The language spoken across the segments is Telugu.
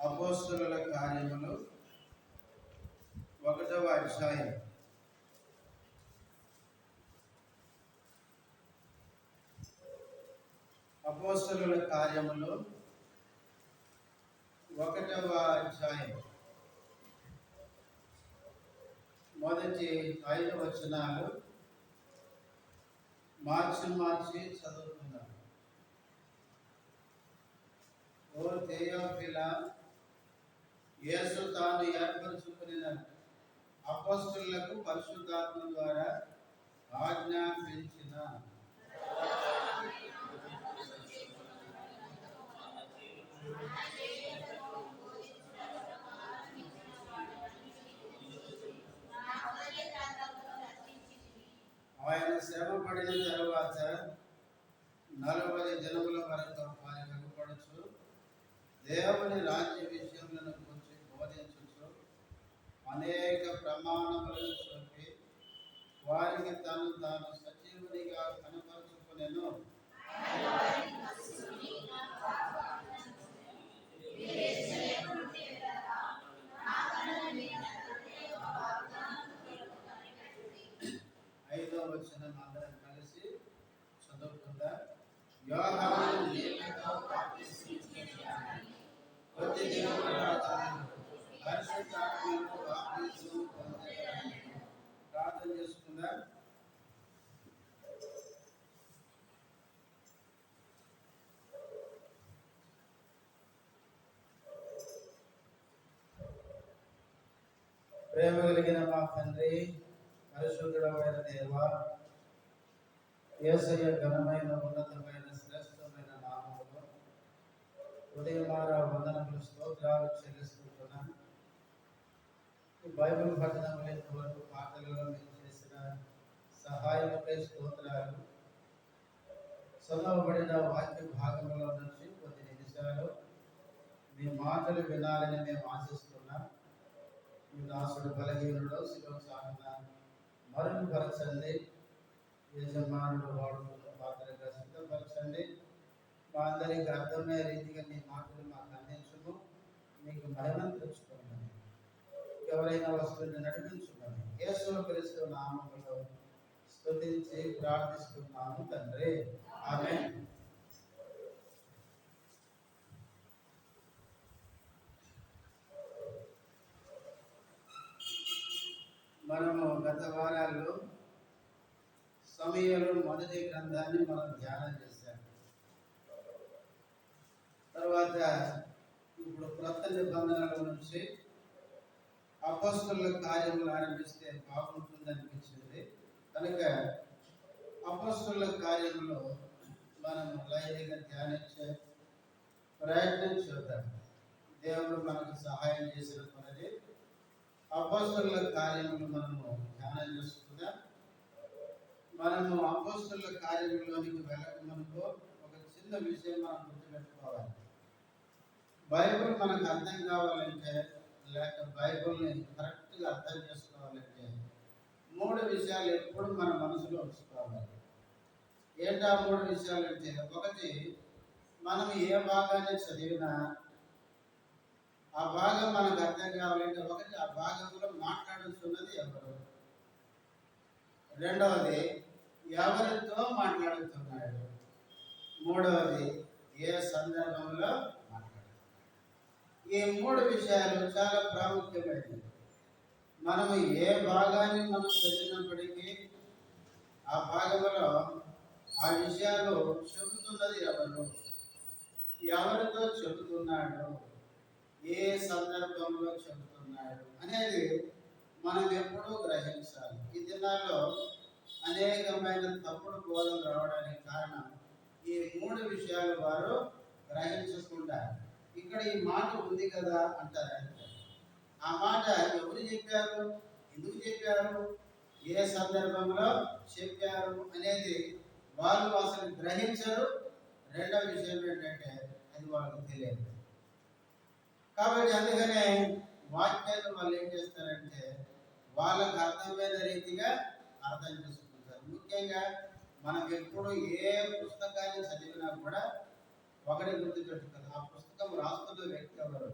అపోస్తలుల కార్యములు 1వ అధ్యాయం. అపోస్తలుల కార్యములు 1వ అధ్యాయం మొదటి 5 వచనాలు మార్చి చదువుకుందాం. ఓ థెయోఫిలా, యేసు తాను ఏర్పరచుకున్న అపోస్తలులకు పరిశుద్ధాత్మ ద్వారా ఆజ్ఞాపించిన ఆయన శ్రమ పడిన తరువాత 40 దినముల వరకు ఆయన వెలుపడుచు దేవుని రాజ్య విషయములను గురించి బోధించుచు అనేక ప్రమాణములను చూపి వారికి తాను సజీవునిగా కనపరుచుకునెను. ఐదవ వచనం అందరం కలిసి చదువుకుందాం. యోహాను నీళ్లతో బాప్తిస్మమిచ్చెను. కొద్ది దినముల తర్వాత పరిశుద్ధాత్మతో బాప్తిస్మము పొందెను. ప్రార్థన చేసుకుందాం. ప్రేమ కలిగిన మా తండ్రి, పరిశుద్ధుడమైన దేవా, యేసయ్య ఘనమైన ఉన్నతమైన శ్రేష్టమైన నామములో ఉదయమార వందనములు స్తోత్రాలు చెల్లిస్తున్నాను. ఈ బైబిల్ పఠనములు ఇంతవరకు పాటలలో మీరు చేసిన సహాయముపై స్తోత్రాలు. చదవబడిన వాక్య భాగంలో నుంచి కొద్ది నిమిషాలు మీ మాటలు వినాలని మేము ఆశిస్తున్నాం. మీ దాసుడు బలహీనుడు శిలువ సాగిన మరుగుపరచండి. యజమానుడు వాడుకున్న పాత్రగా సిద్ధపరచండి. మా అందరికి అర్థమయ్యే రీతిగా మీ మాటలు మాకు అందించుము. మీకు మహిమను తెచ్చుకోమని, ఎవరైనా వస్తువుని నడిపించుకొని యేసు క్రీస్తు నామములో స్తుతించి ప్రార్థిస్తున్నాము తండ్రి, ఆమేన్. మనము గత వారాల్లో సమూయేలు మొదటి గ్రంథాన్ని మనం ధ్యానం చేశాం. తర్వాత ఇప్పుడు క్రొత్త నిబంధనల నుంచి అపోస్తలుల కార్యములు ఆరంభిస్తే బాగుంటుంది అనిపించింది. కనుక అపోస్తలుల కార్యములు మనము లైన్గా ధ్యానించే ప్రయత్నం చేద్దాం. దేవుడు మనకు సహాయం చేసిన కొనది అపోస్తలుల కార్యములు మనము ధ్యానం చేసుకుందాం. మనము అపోస్తలుల కార్యములోనికి వెళ్ళక మునుపు ఒక చిన్న విషయం మనం గుర్తుపెట్టుకోవాలి. బైబిల్ మనకు అర్థం కావాలంటే, లేక బైబిల్ని కరెక్ట్గా అర్థం చేసుకోవాలంటే 3 విషయాలు ఎప్పుడు మన మనసులో ఉంచుకోవాలి. ఏంటా 3 విషయాలు అంటే, ఒకటి, మనం ఏ భాగాన్ని చదివినా ఆ భాగం మనకు అర్థం కావాలంటే ఒకటి, ఆ భాగంలో మాట్లాడుతున్నది ఎవరు. రెండవది, ఎవరితో మాట్లాడుతున్నాడు. మూడవది, ఏ సందర్భంలో మాట్లాడుతున్నాడు. ఈ 3 విషయాలు చాలా ప్రాముఖ్యమైనవి. మనము ఏ భాగాన్ని మనం చదివినప్పటికీ ఆ భాగంలో ఆ విషయాలు చెబుతున్నది ఎవరు, ఎవరితో చెబుతున్నాడు, ఏ సందర్భంలో చెబుతున్నాడు అనేది మనం ఎప్పుడూ గ్రహించాలి. ఈ దినాల్లో అనేకమైన తప్పుడు బోధనలు రావడానికి కారణం ఈ 3 విషయాలు వారు గ్రహించకుండా, ఇక్కడ ఈ మాట ఉంది కదా అంటారంటే, ఆ మాట ఎవరు చెప్పారు, ఎందుకు చెప్పారు, ఏ సందర్భంలో చెప్పారు అనేది వాళ్ళు అసలు గ్రహించరు. రెండవ విషయం ఏంటంటే, అది వాళ్ళకు తెలియదు. కాబట్టి అందుకనే వాక్యాలు వాళ్ళు ఏం చేస్తారంటే, వాళ్ళకు అర్థమైన రీతిగా అర్థం చేసుకుంటారు. ముఖ్యంగా మనం ఎప్పుడు ఏ పుస్తకాన్ని చదివినా కూడా ఒకటి గుర్తుపెట్టుకోవాలి, ఆ పుస్తకం రాస్తున్న వ్యక్తి ఎవరు.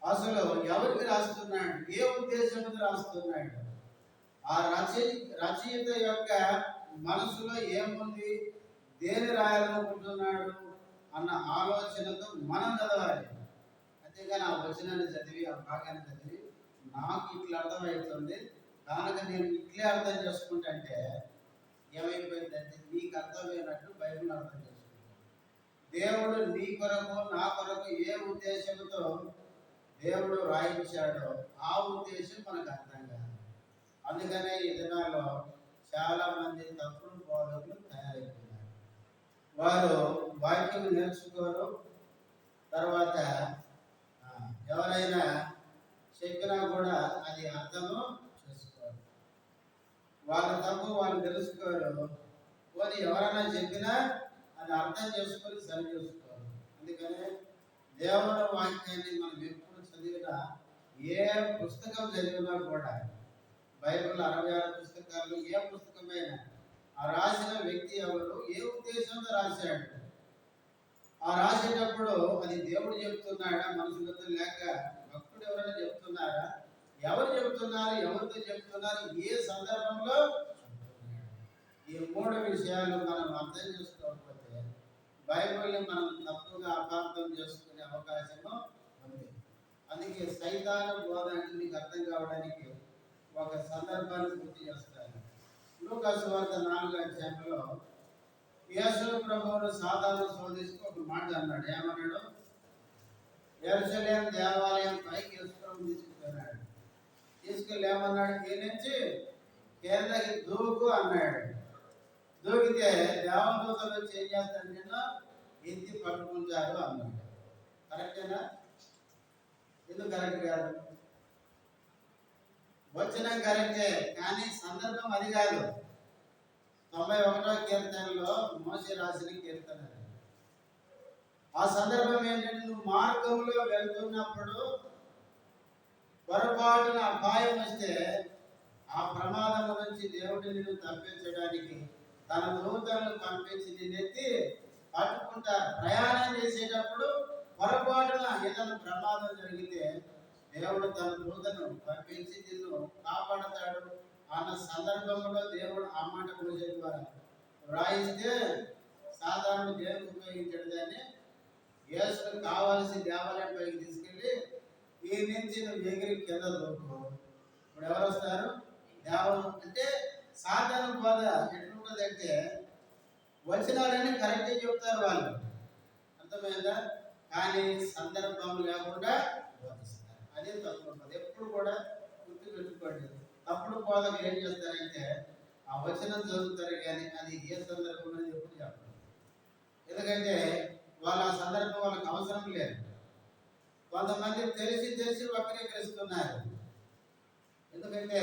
అసలు ఎవరికి రాస్తున్నాడు, ఏ ఉద్దేశంతో రాస్తున్నాడు, ఆ రచయిత యొక్క మనసులో ఏముంది, దేని రాయాలనుకుంటున్నాడు అన్న ఆలోచనతో మనం చదవాలి. అంతేగాని ఆ వచనాన్ని చదివి, ఆ భాగాన్ని చదివి నాకు ఇట్లా అర్థమవుతుంది కనుక నేను ఇట్లే అర్థం చేసుకుంటే ఏమైపోయిందంటే నీకు అర్థమైనట్టు బైబిల్ అర్థం చేసుకుంటాను. దేవుడు నీ కొరకు నా కొరకు ఏ ఉద్దేశంతో దేవుడు రాయించాడో ఆ ఉద్దేశం మనకు అర్థం కాదు. అందుకనే ఈ దినాల్లో చాలా మంది తప్పుడు బోధకులు తయారైపోయినారు. వారు వాక్యం నేర్చుకోరు, తర్వాత ఎవరైనా చెప్పినా కూడా అది అర్థము చేసుకోరు. వాళ్ళ తప్పు వాళ్ళు తెలుసుకోరు, పోనీ ఎవరైనా చెప్పినా అది అర్థం చేసుకొని సరి చేసుకోరు. అందుకనే దేవుని వాక్యాన్ని మనం ఎప్పుడు చదివినా, ఏ పుస్తకం చదివినా కూడా బైబిల్ 66 పుస్తకాలు ఏ పుస్తకమైనా ఆ రాసిన వ్యక్తి ఎవరు, ఏ ఉద్దేశంతో రాశాడు, ఆ రాసేటప్పుడు అది దేవుడు చెప్తున్నాడా, మనుషులతో లేక భక్తుడు ఎవరైనా చెప్తున్నారా, ఎవరు చెప్తున్నారు, ఎవరితో చెప్తున్నారు, ఏ సందర్భంలో ఈ 3 విషయాలు మనం అర్థం చేసుకోకపోతే బైబిల్ని మనం తప్పుగా అపార్థం చేసుకునే అవకాశము ఉంది. అందుకే సైతాను బోధ అంటే మీకు అర్థం కావడానికి ఒక సందర్భాన్ని గుర్తు చేస్తాను. లూకాసు వార్త 4వ అధ్యాయంలో యేసు ప్రభువును సాతాను శోధిస్తూ ఒక మాట అన్నాడు. ఏమన్నాడు? యెరూషలేము దేవాలయం పైకి యేసు ప్రభువు తీసుకుపోయినాడు. తీసుకెళ్ళి ఏమన్నాడు? ఈ నుంచి కిందకి దూకు అన్నాడు. దూకితే దేవదూతలు వచ్చి ఏం చేస్తాడు? నిన్న ఎత్తి పట్టుకుంటారు అన్నాడు. కరెక్టేనా? ఎందుకు కరెక్ట్ కాదు? వచ్చిన కరెక్టే, కానీ సందర్భం అది కాదు. 91వ కీర్తనలో మోషే రాసిన కీర్తన. ఆ సందర్భం ఏంటంటే, నువ్వు మార్గంలో వెళ్తున్నప్పుడు పొరపాటున అపాయం వస్తే ఆ ప్రమాదం నుంచి దేవుడిని నిన్ను తప్పించడానికి తన దూతలను పంపించి నిన్నెత్తి పట్టుకుంటారు. ప్రయాణం చేసేటప్పుడు పొరపాటున ఏదైనా ప్రమాదం జరిగితే దేవుడు తన దూతను పంపించి నిన్ను కాపాడతాడు అన్న సందర్భంలో దేవుడు ఆ మాట మోషే ద్వారా వ్రాయిస్తే సాధారణ దేవుడు ఉపయోగించాడు. దాన్ని యేసుకు కావాల్సి దేవాలయం పైకి తీసుకెళ్ళి ఈ నుంచి నువ్వు ఎగిరి కింద దూకు. ఇప్పుడు ఎవరు వస్తారు? దేవాలయం అంటే సాధారణ బోధ ఎట్లుంటుందంటే వచనాలన్నీ కరెక్ట్గా చెప్తారు వాళ్ళు, అర్థమైందా? కానీ సందర్భం లేకుండా బోధిస్తారు. అదే తప్పుడు బోధ. ఎప్పుడు కూడా గుర్తు పెట్టుకోండి. తప్పుడు బోధకు ఏం చేస్తారంటే ఆ వచనం చదువుతారు, కానీ అది ఏ సందర్భంలో ఎప్పుడు చెప్పరు. ఎందుకంటే వాళ్ళ ఆ సందర్భం వాళ్ళకి అవసరం లేదు. కొంతమంది తెలిసి వక్రీకరిస్తున్నారు. ఎందుకంటే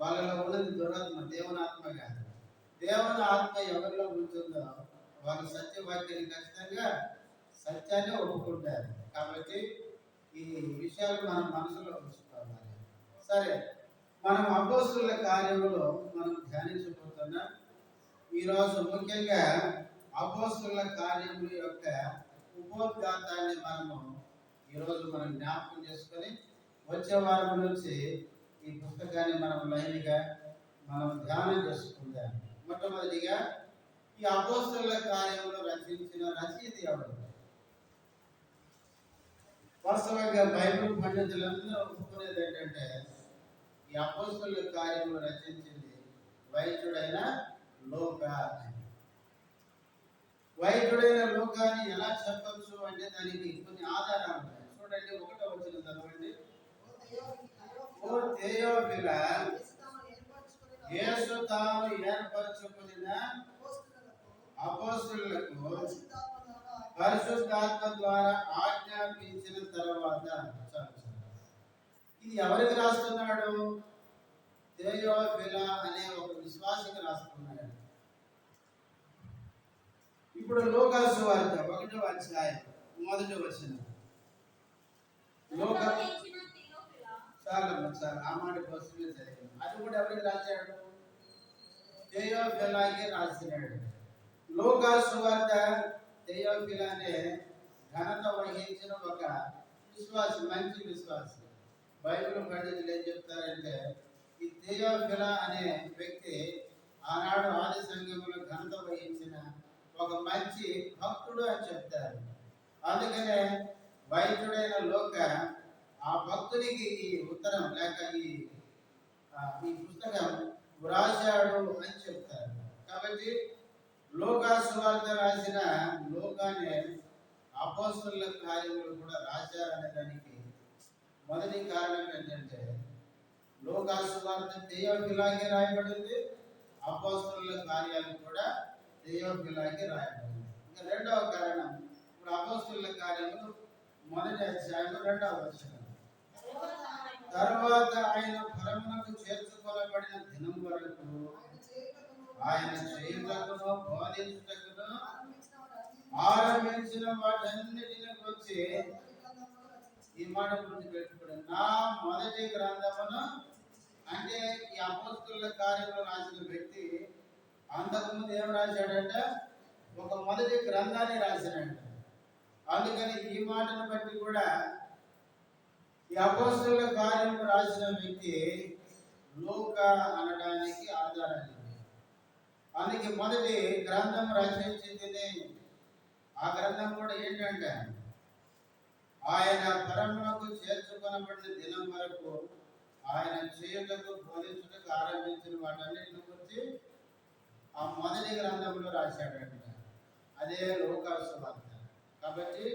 వాళ్ళలో ఉన్నది దురాత్మ, దేవుని ఆత్మ కాదు. దేవుని ఆత్మ ఎవరిలో ఉంటుందో వాళ్ళు సత్యవాక్యాన్ని ఖచ్చితంగా సత్యాన్ని ఒప్పుకుంటారు. కాబట్టి ఈ విషయాలు మనం మనసులో ఉంచుకోవాలి. సరే, మనం అపోస్తుల కార్యములో మనం ధ్యానించబోతున్నాం. ఈరోజు ముఖ్యంగా అపోస్తుల కార్యముల యొక్క ఉపోద్ఘాతాన్ని ఈరోజు మనం జ్ఞాపకం చేసుకొని వచ్చే వారం నుంచి ఈ పుస్తకాన్ని మనం లైన్గా మనం ధ్యానం చేసుకుందాం. మొట్టమొదటిగా ఈ అపోస్తుల కార్యములు రచించిన రచయిత ఎవరు? వాస్తవంగా బైబిల్ పండితులందరూ ఒప్పుకునేది ఏంటంటే ఈ అపోస్తుల కార్యములు రచించింది వైద్యుడైన లూకా. వైద్యుడైన లూకాని ఎలా చెప్పచ్చు అంటే దానికి కొన్ని ఆధారాలు ఉన్నాయి. చూడండి, 1వ వచనం చదవండి. ఓ థెయోఫిలా, యేసు తాను ఏర్పరచుకున్న అపోస్తులకు పరిశుద్ధాత్మ ద్వారా ఆజ్ఞాపించిన తర్వాత, ఇది ఎవరికి రాస్తున్నాడు? థెయోఫిలా అనే ఒక విశ్వాసికి రాస్తున్నాడు. ఇప్పుడు లూకా సువార్త 1వ అధ్యాయం 1వ వచనం. చాలా ఆ మాట కోసమే జరిగింది. అది కూడా ఎవరికి రాశాడు? థెయోఫిలాకి రాసినాడు. లూకా సువార్త థెయోఫిలా అనే ఘనత వహించిన ఒక విశ్వాసి, మంచి విశ్వాసి. బైబిల్ పండితులు ఏం చెప్తారంటే ఈ థియోఫిలా అనే వ్యక్తి ఆనాడు ఆది సంఘంలో ఘనత వహించిన ఒక మంచి భక్తుడు అని చెప్తారు. అందుకనే వైద్యుడైన లోక ఆ భక్తునికి ఈ ఉత్తరం లేక ఈ పుస్తకం వ్రాశాడు అని చెప్తారు. కాబట్టి లోకా సువార్త రాసిన లోకానే అపోస్తలుల కార్యములు కూడా రాశారనే దానికి మొదటి కారణం ఏంటంటే లోకా సువార్త థియోఫిలాకి రాయబడింది, అపోస్తలుల కార్యాలు కూడా థియోఫిలాకి రాయబడింది. ఇంకా రెండవ కారణం, ఇప్పుడు అపోస్తలుల కార్యములు మొదటి అధ్యాయం 2వ వచనం, తర్వాత ఆయన పరమునకు చేర్చుకొనబడిన దినం వరకు ఆయన చేయుటకును బోధించుటకును ఆరంభించిన వాటన్నిటిని గురించి ఈ మాట గురించి పెట్టుకోండి. నా మొదటి గ్రంథమును, అంటే ఈ అపోస్తలుల కార్యములు రాసిన వ్యక్తి అంతకుముందు ఏం రాశాడంటే ఒక మొదటి గ్రంథాన్ని రాశాడంట. అందుకని ఈ మాటను బట్టి కూడా ఈ అపోస్తలుల కార్యములు రాసిన వ్యక్తి లూకా అనడానికి ఆధారాలు. అందుకే మొదటి గ్రంథం రచించింది. ఆ గ్రంథం కూడా ఏంటంటే ఆయన పరమునకు చేర్చుకొనబడిన దినం వరకు ఆయన చేయుటకు బోధించుటకు ఆరంభించిన వాటన్నిటిని గురించి ఆ మొదటి గ్రంథంలో రాశాడంట. అదే లూకా సువార్త. కాబట్టి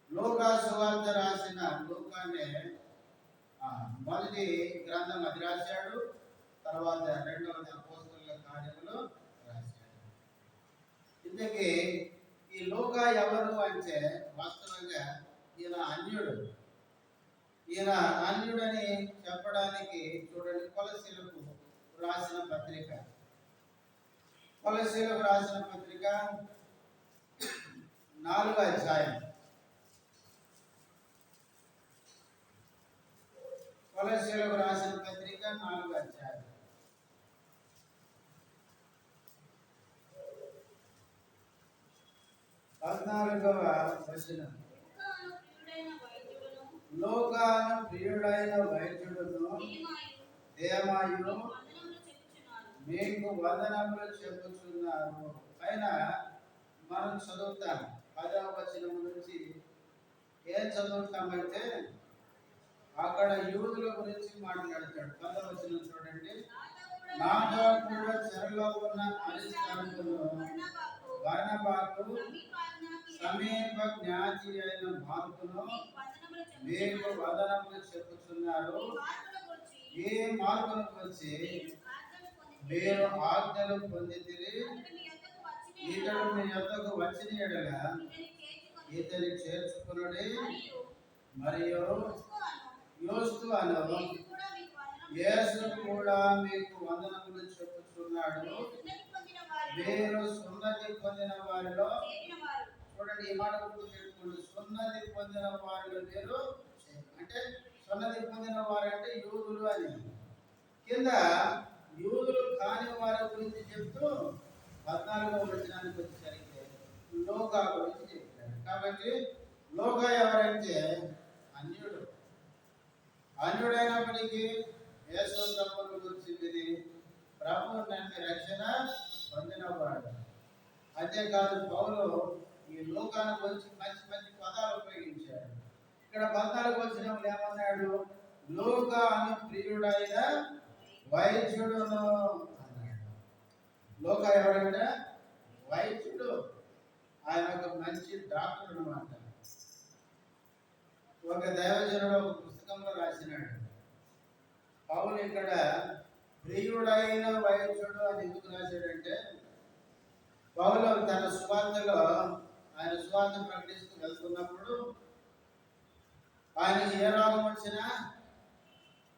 లూకా సువార్త రాసిన లూకానే మొదటి గ్రంథం అది రాశాడు. తర్వాత రెండవది అపోస్తలుల కార్యములు రాశాడు. ఇంతకీ ఈ లూకా ఎవరు అంటే వాస్తవంగా ఈయన అన్యుడు. ఈయన అన్యుడని చెప్పడానికి చూడండి, కొలసీలకు రాసిన పత్రిక, కొలసీలకు రాసిన పత్రిక 4వ అధ్యాయం, కొలసీలకు రాసిన పత్రిక 4వ అధ్యాయం 14వ వచనం, లోకాను ప్రియుడైన వైద్యుడును దేమాయును మీకు వందనములు చెప్పుచున్నారు. పైన మనం చదువుతాం 10వ వచనం నుంచి. ఏం చదువుతామంటే అక్కడ యూదుల గురించి మాట్లాడతాడు. 10వ వచనం చూడండి. నాతో కూడా చెరలో ఉన్న అరిస్తారులు బర్నబాకు సమీప జ్ఞాతి అయిన మార్కును మీకు వందనములు చెప్పుచున్నారు. ఏ మార్కును వచ్చి మీరు ఆజ్ఞలు పొందితిరి, ఇతడు మీ యొద్దకు వచ్చిన యెడల ఇతని చేర్చుకొనుడి. మరియు యోస్తు అను యేసు కూడా మీకు వందనములు చెప్పుచున్నాడు. మీరు సున్నతి పొందిన వారిలో, చూడండి ఈ మాట గుర్తు పెట్టుకోండి, సున్నతి పొందిన వారిలో మీరు, అంటే సున్నతి పొందిన వారు అంటే యూదులు అని. కింద యూదులు కాని వారి గురించి చెప్తూ 14వ వచనానికి వచ్చేసరికి లోకా గురించి చెప్పాడు. కాబట్టి లోకా ఎవరంటే అన్యుడు. అన్యుడైనప్పటికీ యేసు ప్రభువును గురించి విని ప్రభువు నమ్మి రక్షణ పొందినవాడు. అంతేకాదు పౌలు ఈ లోకాన్ని గురించి మంచి మంచి పదాలు ఉపయోగించాడు. ఇక్కడ 14వ వచనంలో ఏమన్నాడు? లోకాను ప్రియుడైన వైద్యుడును అన్నాడు. లోక ఎవరంటే వైద్యుడు. ఆయన ఒక మంచి డాక్టర్ అన్నమాట. ఒక దైవజనుడు ఒక పుస్తకంలో రాసినాడు, పౌలు ఇక్కడ ప్రియుడైన వైద్యుడు అని ఎందుకు రాశాడంటే, పౌలు తన సువార్తలో ఆయన సువార్త ప్రకటిస్తూ వెళ్తున్నప్పుడు ఆయనకి ఏ రోగం వచ్చినా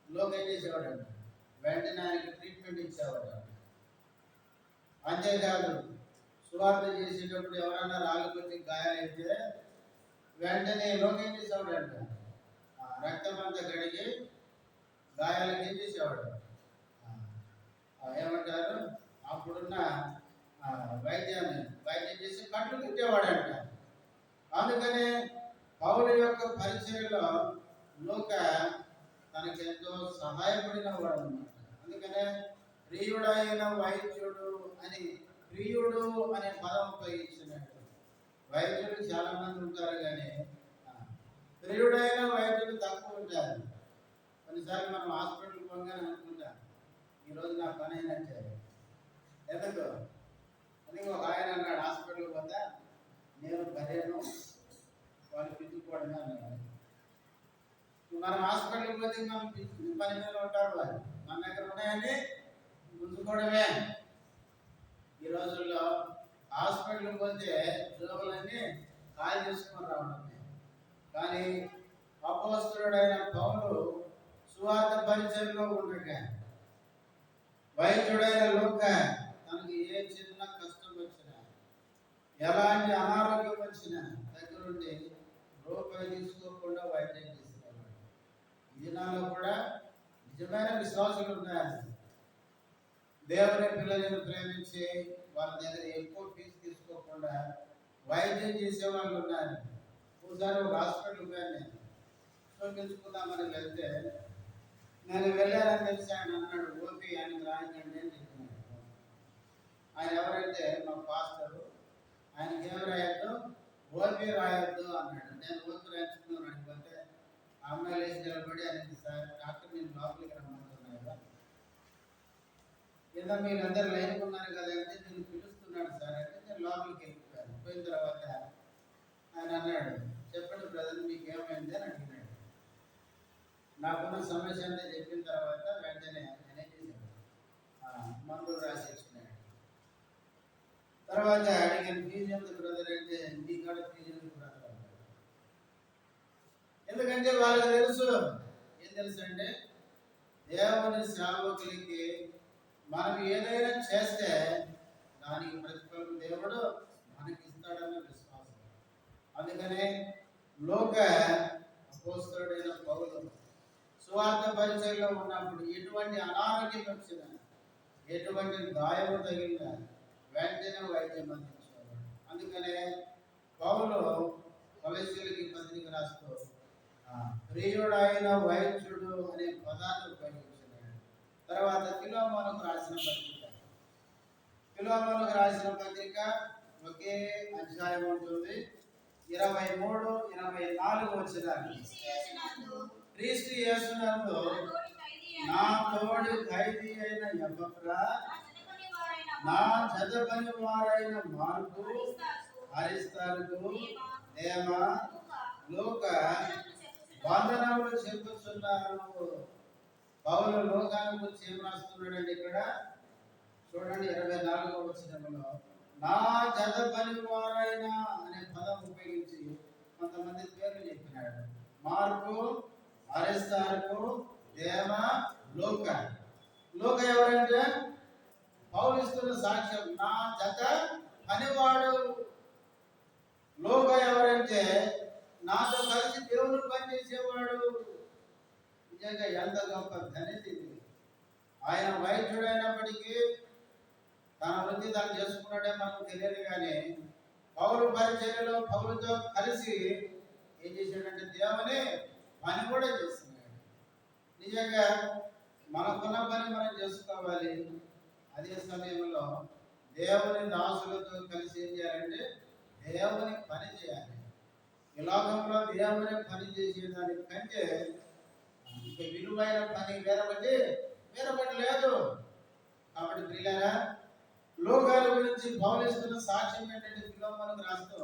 లోకం చేసేవాడు, వెంటనే ఆయనకి ట్రీట్మెంట్ ఇచ్చేవాడు. అంతేకాదు సువార్త చేసేటప్పుడు ఎవరైనా రాళ్ళు కొట్టి గాయాలైతే వెంటనే లోకం చేసేవాడు, రక్తం అంతా కడిగి గాయాలకి ఏం చేసేవాడు, ఏమంటారు అప్పుడున్న వైద్యం చేసి కట్లు కుట్టేవాడంట. అందుకనే పౌలు యొక్క పరిచర్యలో లూకా తనకెంతో సహాయపడిన వాడు అన్నమాట. అందుకనే ప్రియుడైన వైద్యుడు అని, ప్రియుడు అనే పదం ఉపయోగించినట్టు. వైద్యులు చాలా మంది ఉంటారు కానీ ప్రియుడైన వైద్యులు తక్కువ ఉంటారు. కొన్నిసార్లు మనం హాస్పిటల్కి పోగానే అనుకుంటాం, ఈరోజు నా పని అయినట్టే. ఎందుకు అందుకే ఒక ఆయన అన్నాడు, హాస్పిటల్కి పోతే నేను బరేను వాళ్ళు పిచ్చుకోవడమే అన్నాడు. మనం హాస్పిటల్కి పోతే మనం పిచ్చుకుని పని మీద ఉంటారు, వాళ్ళు మన దగ్గర ఉన్నాయని గుంజుకోవడమే. ఈ రోజుల్లో హాస్పిటల్కి పోతే జోబులన్నీ ఖాళీ చేసుకొని రావడమే. కానీ అపోస్తలుడైన పౌలు సువార్త పరిచర్యలో ఉండగా వైద్యుడైన లూకా తనకి ఏ చిన్న కష్టం వచ్చినా, ఎలాంటి అనారోగ్యం వచ్చినా దగ్గరుండి రూపాయి తీసుకోకుండా వైద్యం చేసేవాడు. ఈ దినాల్లో కూడా నిజమైన విశ్వాసులు ఉన్నారు. దేవుని పిల్లలను ప్రేమించి వాళ్ళ దగ్గర ఎక్కువ ఫీజు తీసుకోకుండా వైద్యం చేసే వాళ్ళు ఉన్నారు. ఒకసారి ఒక హాస్పిటల్కి పోయాను, నేను చూపించుకుందామని వెళ్తే, నేను వెళ్ళానని తెలిసి ఆయన అన్నాడు, ఓపీ ఆయనకు రాయించండి అని చెప్పినాడు. ఆయన ఎవరైతే మా పాస్టరు, ఆయనకి ఏం రాయొద్దు, ఓపీ రాయొద్దు అన్నాడు. నేను ఓపీ రాయించుకున్నాను అడిగిపోతే ఆ అమ్మాయి లేచి నిలబడి ఆయనకి, సార్ డాక్టర్ నేను లోపలికి రమ్మంటున్నాను, కింద మీరందరూ లైన్కి ఉన్నారు కదా అంటే నేను పిలుస్తున్నాడు సార్ అంటే నేను లోపలికి వెళ్ళిపోయాను. పోయిన తర్వాత ఆయన అన్నాడు, చెప్పండి బ్రదర్ మీకు ఏమైంది అని అడిగినాడు. నాకున్న సమస్య అంటే చెప్పిన తర్వాత వెంటనే ఆయన ఏం చేశాడు, మందులు రాసి ఇచ్చినాడు. తర్వాత అడిగిన ఫీజు ఎంత బ్రదర్ అంటే నీ కాడ ఫీజు ఎందుకు బ్రదర్ అన్నాడు. ఎందుకంటే వాళ్ళకి తెలుసు, ఏం తెలుసు అంటే దేవుని సేవకులకి మనం ఏదైనా చేస్తే దానికి ప్రతిఫలం దేవుడు మనకి ఇస్తాడన్న విశ్వాసం. అందుకనే లూకా అపోస్తలుడైన పౌలు సువార్త పరిచర్యలో ఉన్నప్పుడు ఎటువంటి అనారోగ్యం వచ్చినా, ఎటువంటి గాయము తగిలినా వెంటనే వైద్యం అందించేవాడు. అందుకనే పౌలు కొలస్సీయులకి పత్రిక రాస్తూ ప్రియుడైన వైద్యుడు అనే పదాన్ని ఉపయోగించినాడు. తర్వాత ఫిలోమోనుకు రాసిన పత్రిక ఒకే అధ్యాయం ఉంటుంది, 23, 24 వచనాలు. క్రీస్తు యేసునందు నా తోడి ఖైదీ అయిన ఎపఫ్రా, నా జతపని వారైన మార్కు, అరిస్తార్కు, దేమా, లూకా వందనములు చెప్పుచున్నారు. పౌలు లోకాన్ని గురించి ఏం రాస్తున్నాడండి ఇక్కడ చూడండి, 24వ వచనంలో నా జత పని వారైన అనే పదం ఉపయోగించి కొంతమంది పేర్లు చెప్పినాడు. మార్కు, అరిస్తార్కు, దేమా, లూకా. లూకా ఎవరంటే పౌలు ఇస్తున్న సాక్ష్యం, నా జత పనివాడు. లూకా ఎవరంటే నాతో కలిసి దేవుని పని చేసేవాడు. నిజంగా ఎంత గొప్ప ఘనత ఇది. ఆయన వైద్యుడైనప్పటికీ తన వృత్తి తను చేసుకున్నాడే మనకు తెలియదు, కానీ పౌలు పరిచర్యలో పౌలుతో కలిసి ఏం చేశాడంటే దేవుని పని కూడా చేస్తున్నాడు. నిజంగా మనకున్న పని మనం చేసుకోవాలి. అదే సమయంలో దేవుని దాసులతో కలిసి ఏం చేయాలంటే దేవుని పని చేయాలి. ఈ లోకంలో దేవుని పని చేసేదానికంటే ఇక విలువైన పని వేరొకటి లేదు. కాబట్టి ప్రియులారా, లోకాల గురించి పౌలు ఇస్తున్న సాక్ష్యం ఏంటంటే ఫిలోమోనుకు రాస్తూ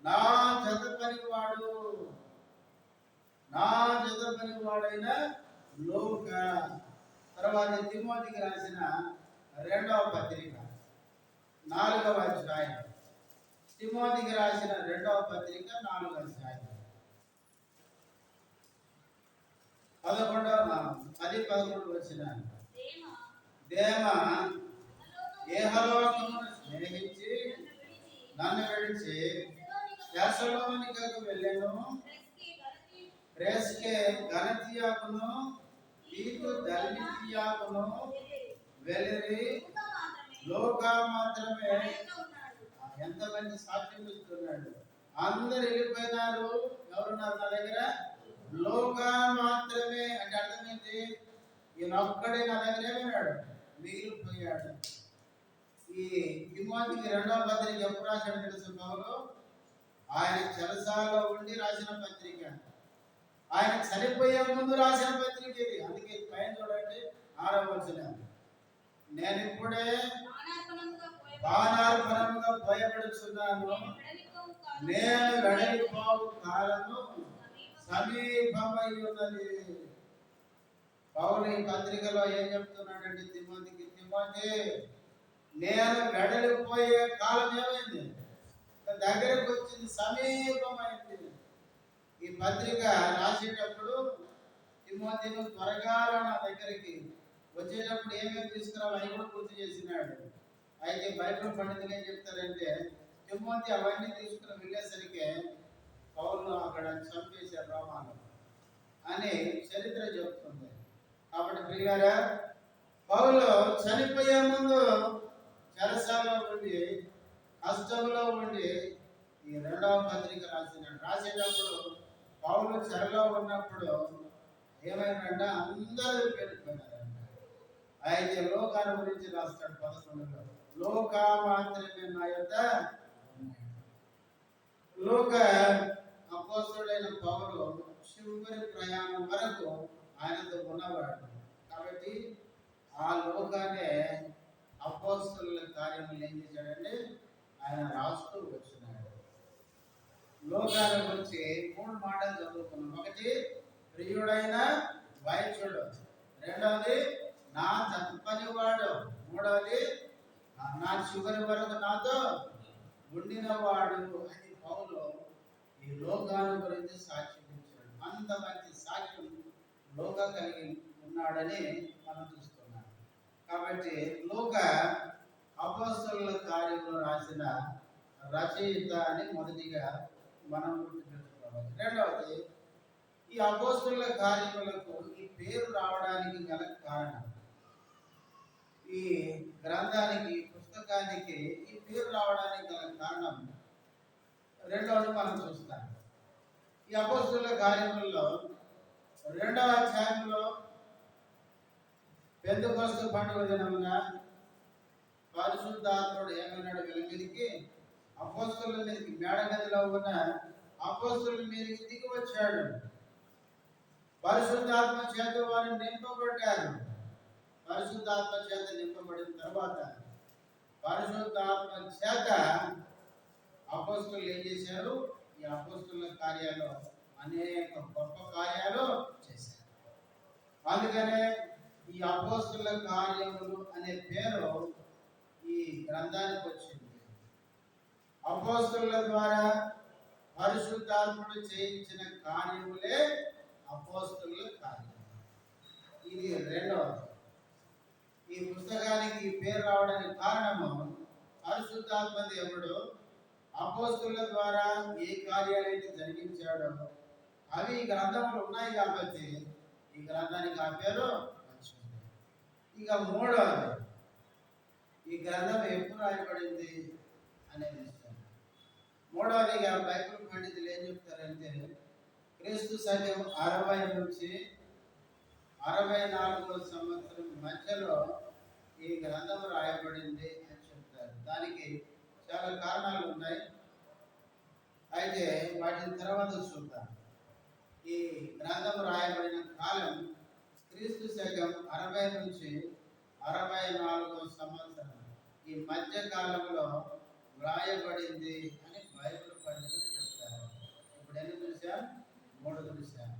నా జత పని వాడైన లూకా. తర్వాత తిమోతికి రాసిన 2వ పత్రిక 4వ అధ్యాయం. తిమోతికి రాసిన 2వ పత్రిక 4వ అధ్యాయం 11 వచనాలు. దేమా ఏహలోకమును స్నేహించి నన్ను విడిచి తెస్సలోనికకు వెళ్ళెను. ప్రెస్కే గలతీయకును తీతు దల్మతియకును వెళ్ళిరి. లూకా మాత్రమే ఎంత మంచి సాక్ష్యం ఇస్తున్నాడు. అందరు వెళ్ళిపోయినారు. ఎవరున్నారు నా దగ్గర? లోకా మాత్రమే. అంటే అర్థం ఏంటి? ఈయన ఒక్కడే నా దగ్గరే ఉన్నాడు, మిగిలిపోయాడు. ఈ తిమోతికి 2వ పత్రిక ఎప్పుడు రాశాడు తెలుసు పౌలు? ఆయన చెరసాలలో ఉండి రాసిన పత్రిక. ఆయన చనిపోయే ముందు రాసిన పత్రిక ఇది. అందుకే పైన చూడండి 6వ వచనం, నేను ఇప్పుడే బాణార్పణముగా భయపడుచున్నాను, నేను వెడలిపోవు కాలము సమీపమై ఉన్నది. పౌలు ఈ పత్రికలో ఏం చెప్తున్నాడంటే తిమోతికి, తిమోతి నేను వెడలిపోయే కాలం ఏమైంది? దగ్గరకు వచ్చింది, సమీపమైంది. ఈ పత్రిక రాసేటప్పుడు తిమోతిను త్వరగా నా దగ్గరికి వచ్చేటప్పుడు ఏమేమి తీసుకురావాలని కూడా గుర్తు చేసినాడు. అయితే బైబిల్ పండితులు ఏం చెప్తారంటే తిమోతి అవన్నీ తీసుకుని వెళ్ళేసరికి పౌలు అక్కడ చంపేశారు రోమాలు అని చరిత్ర చెప్తుంది. కాబట్టి ప్రియులారా, పౌలు చనిపోయే ముందు చెరసాలలో ఉండి కష్టంలో ఉండి ఈ 2వ పత్రిక రాసినాడు. రాసేటప్పుడు పౌలు చెరలో ఉన్నప్పుడు ఏమైందంటే అందరూ వెళ్ళిపోయినారంట. అయితే లోకాల గురించి రాస్తాడు 11లో, లోకా మాత్రమే నా యొద్ద. లోక అపోస్తలుడైన పౌలు చివరి ప్రయాణం వరకు ఆయనతో ఉన్నవాడు. కాబట్టి ఆ లోకానే అపోస్తలుల కార్యములు ఏం చేశాడంటే ఆయన రాస్తూ వచ్చినాడు. లోకాల గురించి 3 మాటలు చదువుకున్నాం. ఒకటి, ప్రియుడైన వైద్యుడు. 2వది, నా తప్పనివాడు. 3వది, నా చివరి వరకు నాతో ఉండినవాడు. అని పౌలు ఈ లోకాల గురించి సాక్ష్యం ఇచ్చాడు. అంత మంచి సాక్ష్యం లోక కలిగి ఉన్నాడని మనం చూస్తున్నాం. కాబట్టి లోక అపోస్తలుల కార్యములు రాసిన రచయిత అని మొదటిగా మనం గుర్తుపెట్టుకోవాలి. 2వది, ఈ అపోస్తలుల కార్యములకు ఈ పేరు రావడానికి గల కారణం, ఈ గ్రంథానికి, పుస్తకానికి ఈ పేరు రావడానికి గల కారణం 2వది మనం చూస్తాం. ఈ అపోస్తలుల కార్యములలో 2వ అధ్యాయంలో పెంతెకొస్తు పండుగ దినమున పరిశుద్ధాత్ముడు ఏమన్నాడు? వీళ్ళ మీదకి, అపోస్తలుల మీదకి, మేడగదిలో ఉన్న అపోస్తలుల మీదకి దిగి వచ్చాడు. పరిశుద్ధాత్మ చేత వారిని నింపబడ్డారు. పరిశుద్ధాత్మ చేత నింపబడిన తర్వాత పరిశుద్ధాత్మ చేత అపోస్తలులు ఏం చేశారు? ఈ అపోస్తలుల కార్యాలు అనేక గొప్ప కార్యాలు చేశారు. అందుకనే ఈ అపోస్తలుల కార్యములు అనే పేరు ఈ గ్రంథానికి వచ్చింది. అపోస్తలుల ద్వారా పరిశుద్ధాత్ముడు చేయించిన కార్యములే అపోస్తలుల కార్యం. ఇది 2వది. ఈ పుస్తకానికి ఈ పేరు రావడానికి కారణము పరిశుద్ధాత్మ దేవుడు అపోస్తలుల ద్వారా ఏ కార్యాలైతే జరిగించాడో అవి ఈ గ్రంథంలో ఉన్నాయి కాబట్టి ఈ గ్రంథానికి ఆ పేరు వచ్చింది. ఇక 3వది, ఈ గ్రంథం ఎప్పుడు రాయబడింది అనేది విషయం. 3వదిగా బైబిల్ పండితులు ఏం చెప్తారంటే క్రీస్తు శకం 60 నుంచి 64వ సంవత్సరం మధ్యలో ఈ గ్రంథం రాయబడింది అని చెప్తారు. దానికి చాలా కారణాలు ఉన్నాయి. అయితే వాటిని తర్వాత చూద్దాం. ఈ గ్రంథం రాయబడిన కాలం క్రీస్తు శకం 60 నుంచి 64వ సంవత్సరం, ఈ మధ్య కాలంలో వ్రాయబడింది అని బైబిల్ పండితులు చెప్తారు. ఇప్పుడు ఎన్ని చూసాం? 3 చూసాం.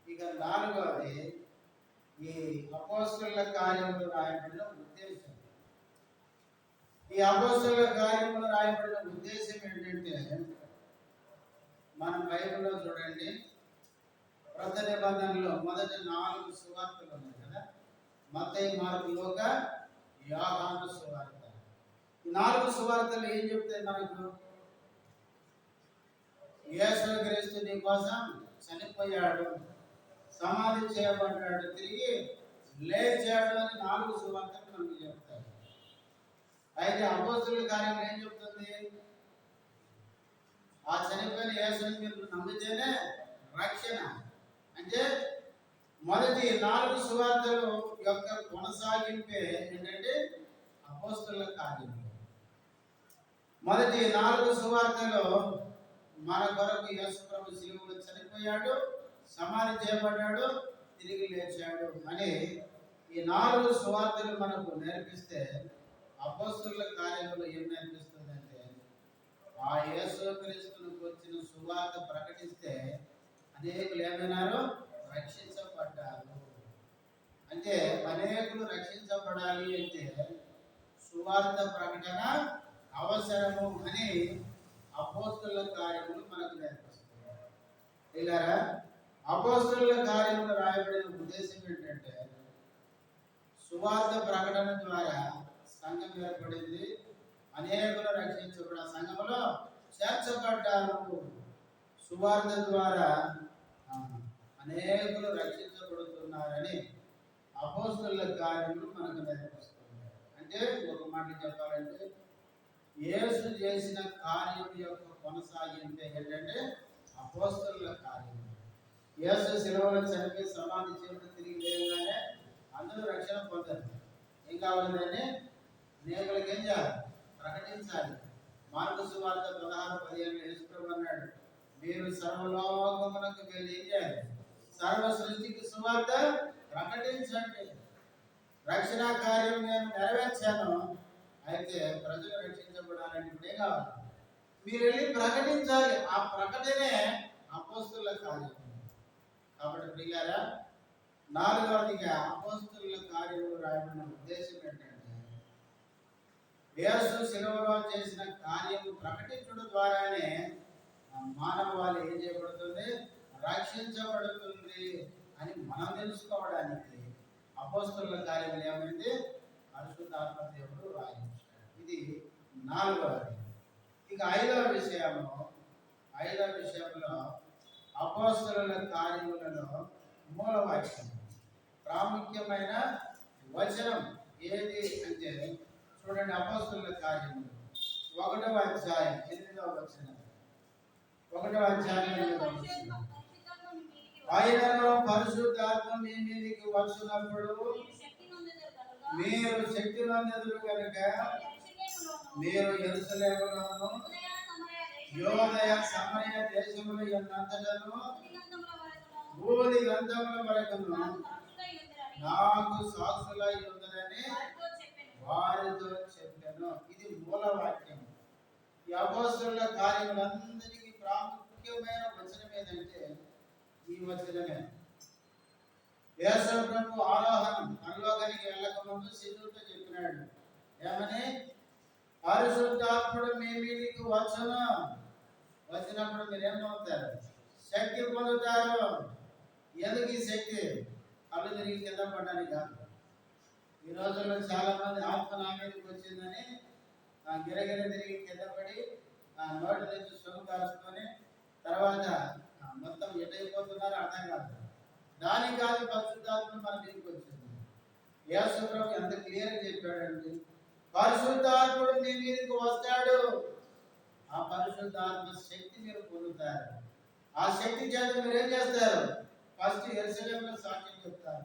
ఇక 4వది, ఈ అపోస్తలుల కార్యములు రాయబడిన ఉద్దేశం. ఈ అపోస్తలుల కార్యములు రాయబడిన ఉద్దేశం ఏంటంటే, మన బైబిల్లో చూడండి, క్రొత్త నిబంధనలో మొదటి 4 సువార్తలు ఉన్నాయి కదా, మత్తయి, మార్కు, లూకా, యోహాను సువార్త. ఈ 4 సువార్తలు ఏం చెప్తాయి మనకు? యేసుక్రీస్తు నీ కోసం చనిపోయాడు, సమాధి చేయబడ్డాడు, తిరిగి లేచాడు అని 4 సువార్తలు మనకు చెప్తారు. అయితే అపోస్తలుల కార్యం ఏం చెప్తుంది? ఆ చనిపోయిన యేసుని మీరు నమ్మితేనే రక్షణ. అంటే మొదటి 4 సువార్తలు యొక్క కొనసాగింపే ఏంటంటే అపోస్తలుల కార్యములు. మొదటి 4 సువార్తలు మన కొరకు యేసు ప్రభు శిలువలో చనిపోయాడు, సమాధి చేయబడ్డాడు, తిరిగి లేచాడు అని ఈ 4 సువార్తలు మనకు నేర్పిస్తే అపోస్తలుల కార్యములు ఏం నేర్పిస్తుందంటే ఆ యేసు క్రీస్తును గురించిన సువార్త ప్రకటిస్తే అనేకులు ఏమైనారు? రక్షించబడ్డారు. అంటే అనేకులు రక్షించబడాలి అంటే సువార్త ప్రకటన అవసరము అని అపోస్తలుల కార్యములు మనకు నేర్పిస్తుంది. ఇలారా అపోస్తలుల కార్యములు రాయబడిన ఉద్దేశం ఏంటంటే సువార్త ప్రకటన ద్వారా సంఘం ఏర్పడింది, అనేకులు రక్షించబడ సంఘంలో చేర్చబడ్డారు. సువార్త ద్వారా అనేకులు రక్షించబడుతున్నారని అపోస్తలుల కార్యములు మనకు నేర్పిస్తుంది. అంటే ఒక మాట చెప్పాలంటే యేసు చేసిన కార్యం యొక్క కొనసాగింపే ఏంటంటే అపోస్తలుల కార్యం. యేసు శిలువలో చనిపోయి సమాధి చేయడం తిరిగి లేవగానే అందరూ రక్షణ పొందారు. ఏం కావాలంటే అనేకులకు ఏం చేయాలి? ప్రకటించాలి. మార్కు సువార్త 16:15 యేసు ప్రభు అన్నాడు, మీరు సర్వలోకమునకు వెళ్ళి ఏం చేయాలి? సర్వ సృష్టికి సువార్త ప్రకటించండి. రక్షణ కార్యం నేను నెరవేర్చాను, అయితే ప్రజలు రక్షించబడాలని ఇప్పుడే కావాలి. మీరు వెళ్ళి ప్రకటించాలి. ఆ ప్రకటనే అపోస్తలుల కార్యం. కాబట్టి ప్రియులారా, 4వదిగా అపోస్తలుల కార్యములు రాయబడిన ఉద్దేశం ఏంటంటే యేసు శిలువలో చేసిన కార్యము ప్రకటించడం ద్వారానే మానవాళి ఏం చేయబడుతుంది? రక్షించబడుతుంది అని మనం తెలుసుకోవడానికి అపోస్తలుల కార్యములు ఏమైంది? పరిశుద్ధాత్మ దేవుడు రాయించాడు. ఇది 4వది. ఇక 5వ విషయంలో అపోస్తలుల కార్యములలో మూలవాక్యం ప్రాముఖ్యమైన వచనం ఏది అంటే చూడండి, అపోస్తలుల కార్యములు 1వ అధ్యాయం 8వ వచనం. 1వ అధ్యాయం 8వ వచనం. ఆయనను పరిశుద్ధాత్మ మీ మీదికి వచ్చినప్పుడు మీరు శక్తి నొందెదరు కనుక మీరు యెరూషలేములోను యోదయ సమరయ దేశముల యందంతటను భూది గంధముల వరకును నాకు సాక్షులై ఉందరని వారితో చెప్పాను. ఇది మూలవాక్యం. ఈ అపోస్తలుల కార్యములందరికీ ప్రాముఖ్యమైన వచనం ఏదంటే ఈ వచనమే. యేసు ప్రభు ఆరోహణం పరలోకానికి వెళ్ళక ముందు శిష్యులతో చెప్పినాడు ఏమని? పరిశుద్ధాత్ముడు మీ మీదికి వచ్చును, వచ్చినప్పుడు మీరు ఏమవుతారు? శక్తి పొందుతారు. ఎందుకు ఈ శక్తి? కళ్ళు తిరిగి కింద పడ్డానికి కాదు. ఈ రోజుల్లో చాలా మంది ఆత్మ నా మీదకి వచ్చిందని గిరగిర తిరిగి కింద పడి నోటి నుంచి సొమ్ము కాల్చుకొని తర్వాత మొత్తం ఎటైపోతున్నారో అర్థం కాదు. దానికి కాదు పరిశుద్ధాత్మ మన మీదకి వచ్చింది. యేసు ప్రభు ఎంత క్లియర్గా చెప్పాడండి, పరిశుద్ధాత్ముడు మీ మీదకి వస్తాడు. ఆ పరిశుద్ధాత్మ శక్తి మీరు పొందుతారు. ఆ శక్తి చేత మీరు ఏం చేస్తారు? ఫస్ట్ యెరూషలేములో సాక్ష్యం చెప్తారు,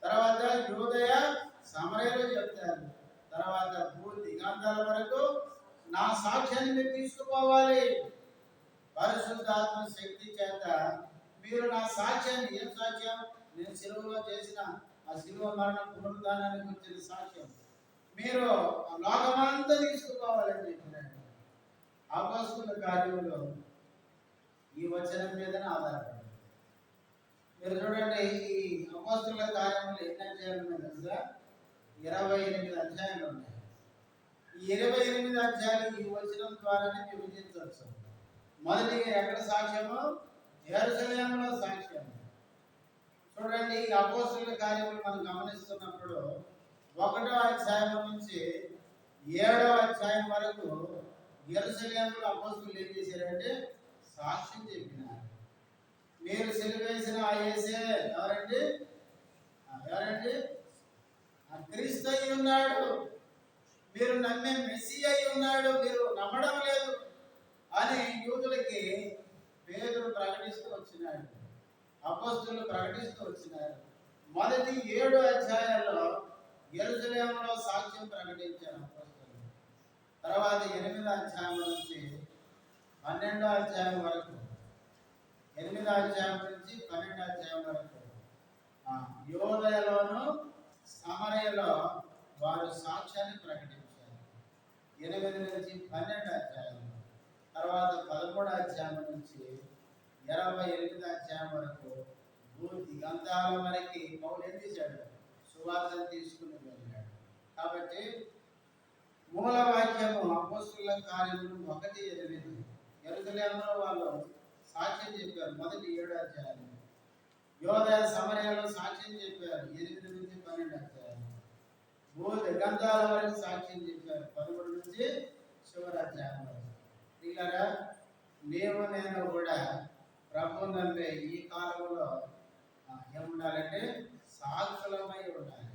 తర్వాత యూదయ సమరయలో చెప్తారు, తర్వాత భూ దిగంతాల వరకు నా సాక్ష్యాన్ని మీరు తీసుకుపోవాలి. పరిశుద్ధాత్మ శక్తి చేత మీరు నా సాక్ష్యాన్ని, ఏం సాక్ష్యం? నేను శిలువలో చేసిన ఆ శిలువ మరణ పునరుద్ధానానికి వచ్చిన సాక్ష్యం మీరు లోకమంతా తీసుకుపోవాలని చెప్పినాడు. అపోస్తలుల కార్యములు ఈ వచనం మీదనే ఆధారపడి మీరు చూడండి. ఈ అపోస్తలుల కార్యములు ఎన్ని అధ్యాయాలు ఉన్నాయి తెలుసా? 28 అధ్యాయాలు ఉన్నాయి. ఈ 28 అధ్యాయాలు ఈ వచనం ద్వారానే విభజించవచ్చు. మొదటిగా ఎక్కడ సాక్ష్యము? యెరూషలేములో సాక్ష్యం. చూడండి, ఈ అపోస్తలుల కార్యములు మనం గమనిస్తున్నప్పుడు 1వ అధ్యాయం నుంచి 7వ అధ్యాయం వరకు యెరూషలేములో అపోస్తలులు ఏం చేశారంటే సాక్ష్యం చెప్పినారు. మీరు సిలువేసిన ఆ యేసే ఎవరండి? క్రీస్తు అయి ఉన్నాడు. మీరు నమ్మే మెస్సీ అయి ఉన్నాడు. మీరు నమ్మడం లేదు. అని యూదులకి పేతురు ప్రకటిస్తూ వచ్చినాడు, అపోస్తలులు ప్రకటిస్తూ వచ్చినారు. మొదటి 7 అధ్యాయాల్లో యెరూషలేములో సాక్ష్యం ప్రకటించారు అపోస్తలులు. తర్వాత 8వ అధ్యాయం నుంచి 12వ అధ్యాయం వరకు, 8వ అధ్యాయం నుంచి 12వ అధ్యాయం వరకు యోదయలోను సమరయలో వారు సాక్ష్యాన్ని ప్రకటించారు. 8 నుంచి 12 అధ్యాయం, తర్వాత 13 అధ్యాయం నుంచి 28 అధ్యాయం వరకు దిగంతాల వరకు పౌలు ఏం చేశాడు? సువార్తను తీసుకుని వెళ్ళాడు. కాబట్టి మూల వాక్యము అపోస్తలుల కార్యములు 1:8. యెరూషలేములో వాళ్ళు సాక్ష్యం చెప్పారు మొదటి 7 అధ్యాయాలు. యోదయ సమరయలో సాక్ష్యం చెప్పారు 8 నుంచి 12 అధ్యాయాలు. దిగంతాల వరకు సాక్ష్యం చెప్పారు 13 నుంచి చివరి అధ్యాయం వరకు. ఇలా నీవు నేను కూడా ప్రభు నమ్మే ఈ కాలంలో ఏముండాలంటే సాక్షులమై ఉండాలి.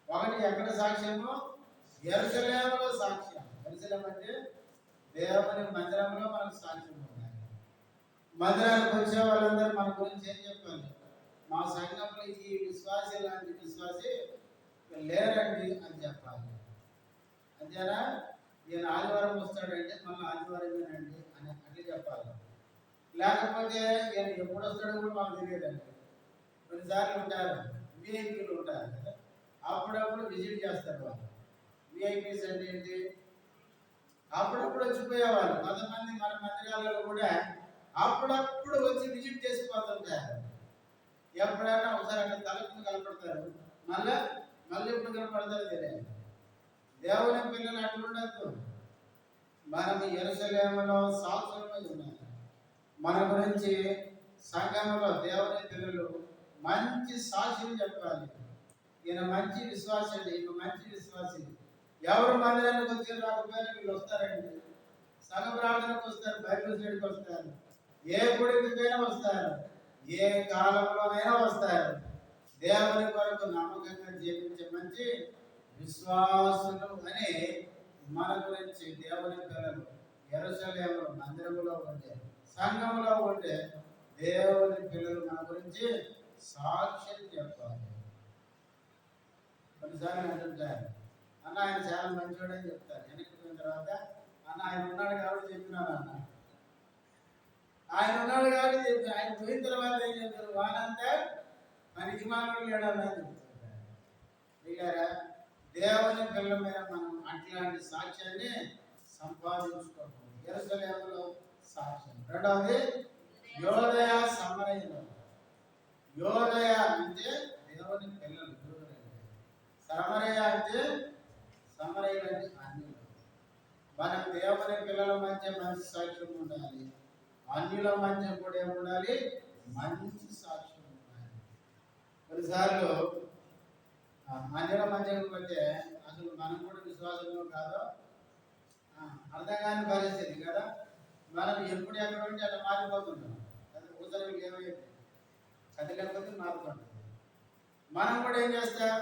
ఒకటి ఎక్కడ సాక్ష్యము? యెరూషలేములో సాక్ష్యం. యెరూషలేము అంటే దేవుని మందిరంలో మనకు సాక్ష్యం ఉండాలి. మందిరానికి వచ్చే వాళ్ళందరూ మన గురించి ఏం చెప్పాలి? మా సంఘంలో ఈ విశ్వాసి లాంటి విశ్వాసి లేరండి అని చెప్పాలి. అంతేనా? ఈయన ఆదివారం వస్తాడంటే మళ్ళీ ఆదివారమేనండి అని అట్లా చెప్పాలి. లేకపోతే ఈయన ఎప్పుడు వస్తాడో కూడా మాకు తెలియదండి. కొన్నిసార్లు ఉంటారు విఐపీలు ఉంటారు కదా, అప్పుడప్పుడు విజిట్ చేస్తారు వాళ్ళు. విఐపీస్ అంటే ఏంటి? అప్పుడప్పుడు వచ్చిపోయేవాళ్ళు. కొంతమంది మన మందిరాలలో కూడా అప్పుడప్పుడు వచ్చి విజిట్ చేసిపోతుంటారు. ఎప్పుడైనా ఒకసారి అక్కడ తలుపుని కనపడతారు, మళ్ళీ ఎప్పుడు కనపడతారో తెలియదు. దేవుని పిల్లలు అట్లుండద్దు. మనం యెరూషలేములో సాక్షులమై ఉన్నారు. మన గురించి సంఘంలో దేవుని పిల్లలు మంచి సాక్ష్యం చెప్పాలి. ఈయన మంచి విశ్వాసి అండి, ఈయన మంచి విశ్వాసి. ఎవరు మందిరానికి వచ్చి రాకపోయినా వీళ్ళు వస్తారండి. సంఘ ప్రార్థనకు వస్తారు, బైబిల్ స్టడీకి వస్తారు, ఏ గుడికైనా వస్తారు, ఏ కాలంలోనైనా వస్తారు. దేవుని కొరకు నమ్మకంగా జీవించే మంచి విశ్వాసులు అని మన గురించి దేవుని పిల్లలు యెరూషలేము మందిరములో ఉండే, సంఘంలో ఉండే దేవుని పిల్లలు మన గురించి సాక్ష్యం చెప్పాలి. కొన్నిసార్లు అంటుంటారు, అన్న ఆయన చాలా మంచివాడని చెప్తారు. వెనక్కి పోయిన తర్వాత అన్న ఆయన ఉన్నాడు కాబట్టి చెప్పినాను అన్న, ఆయన ఉన్నాడు కాబట్టి చెప్పి, ఆయన పోయిన తర్వాత ఏం చెప్తారు? వానంతా మనకి మానవుడు లేడని చెప్తుంటారు. ఇలా దేవుని పిల్లల మీద మనం అట్లాంటి సాక్ష్యాన్ని సంపాదించుకోవాలి. యెరూషలేములో సాక్ష్యం. రెండవది యోదయ సమరయలో. యోదయ అంటే దేవుని పిల్లలు, సమరయ అంటే సమరయులు అంటే అన్యులు. మన దేవుని పిల్లల మధ్య మంచి సాక్ష్యం ఉండాలి, అన్యుల మధ్య కూడా ఏముండాలి? మంచి సాక్ష్యం ఉండాలి. కొన్నిసార్లు అన్యుల మధ్యకు పోతే అసలు మనం కూడా విశ్వాసంలో కాదో అర్థం కాని పరిస్థితి కదా. మనం ఎప్పుడు ఎక్కడ ఉంటే అట్లా మారిపోతుంటాం. అది ఊసలు ఏమైంది కదిలేకపోతే మారిపోతుంది. మనం కూడా ఏం చేస్తాం?